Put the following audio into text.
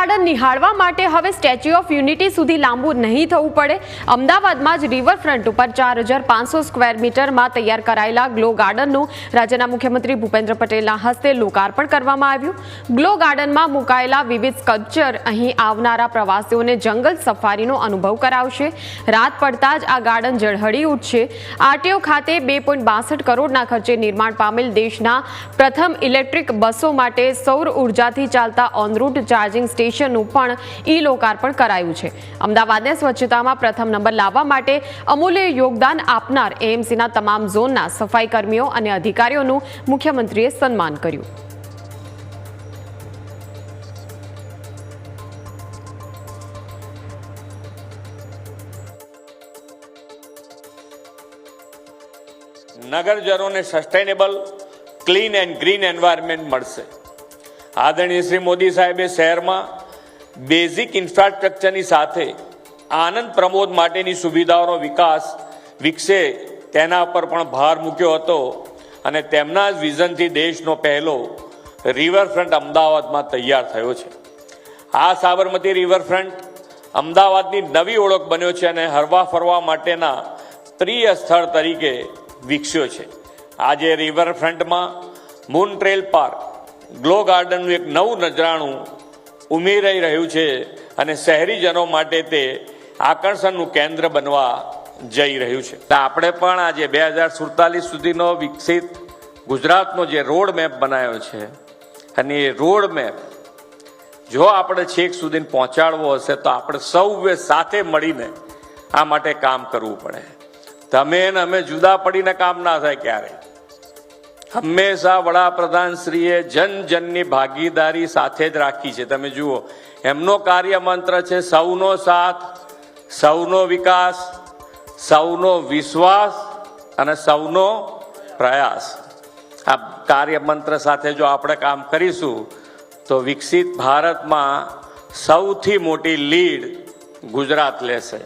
Garden નિહાળવા માટે હવે સ્ટેચ્યુ ઓફ યુનિટી સુધી લાંબુ નહીં થવું પડે। અમદાવાદમાં જ રિવરફ્રન્ટ ઉપર 4500 સ્ક્વેર મીટરમાં તૈયાર કરાયેલા ગ્લો ગાર્ડનનું રાજ્યના મુખ્યમંત્રી ભૂપેન્દ્ર પટેલના હસ્તે લોકાર્પણ કરવામાં આવ્યું। ગ્લો ગાર્ડનમાં મુકાયેલા વિવિધ સ્કલ્પચર અહીં આવનારા પ્રવાસીઓને જંગલ સફારીનો અનુભવ કરાવશે। રાત પડતા જ આ ગાર્ડન ઝળહળી ઉઠશે। આરટીઓ ખાતે 2.62 કરોડના ખર્ચે નિર્માણ પામેલ દેશના પ્રથમ ઇલેક્ટ્રિક બસો માટે સૌર ઉર્જાથી ચાલતા ઓનરૂટ ચાર્જિંગ સ્ટેશનનું પણ લોકાર્પણ કરાયું છે। અમદાવાદને સ્વચ્છતામાં પ્રથમ નંબર લાવવા માટે અમૂલ્ય યોગદાન આપનાર એએમસીના તમામ ઝોનના સફાઈ કર્મીઓ અને અધિકારીઓનું મુખ્યમંત્રીએ સન્માન કર્યું। નગરજનોને sustainable clean and green environment મળશે। આદરણીય શ્રી મોદી સાહેબે શહેરમાં બેઝિક ઇન્ફ્રાસ્ટ્રક્ચરની સાથે આનંદ પ્રમોદ માટેની સુવિધાઓનો વિકસે તેના પર પણ ભાર મૂક્યો હતો અને તેમના જ વિઝનથી દેશનો પહેલો રિવરફ્રન્ટ અમદાવાદમાં તૈયાર થયો છે। આ સાબરમતી રિવરફ્રન્ટ અમદાવાદની નવી ઓળખ બન્યો છે અને હરવા ફરવા માટેના પ્રિય સ્થળ તરીકે વિકસ્યો છે। આજે રિવરફ્રન્ટમાં મૂન ટ્રેલ પાર્ક ગ્લો ગાર્ડનનું એક નવું નજરાણું ઉમેરાઈ રહ્યું છે અને શહેરીજનો માટે તે આકર્ષણનું કેન્દ્ર બનવા જઈ રહ્યું છે। આપણે પણ આજે 2047 સુધીનો વિકસિત ગુજરાતનો જે રોડ મેપ બનાવ્યો છે અને એ રોડ મેપ જો આપણે છેક સુધી પહોંચાડવો હશે તો આપણે સૌએ સાથે મળીને આ માટે કામ કરવું પડે। તમે ને અમે જુદા પડીને કામ ના થાય ક્યારેય। હંમેશા વડાપ્રધાનશ્રીએ જનજનની ભાગીદારી સાથે જ રાખી છે। તમે જુઓ એમનો કાર્ય મંત્ર છે સૌનો સાથ, સૌનો વિકાસ, સૌનો વિશ્વાસ અને સૌનો પ્રયાસ। આ કાર્ય મંત્ર સાથે જો આપણે કામ કરીશું તો વિકસિત ભારતમાં સૌથી મોટી લીડ ગુજરાત લેશે।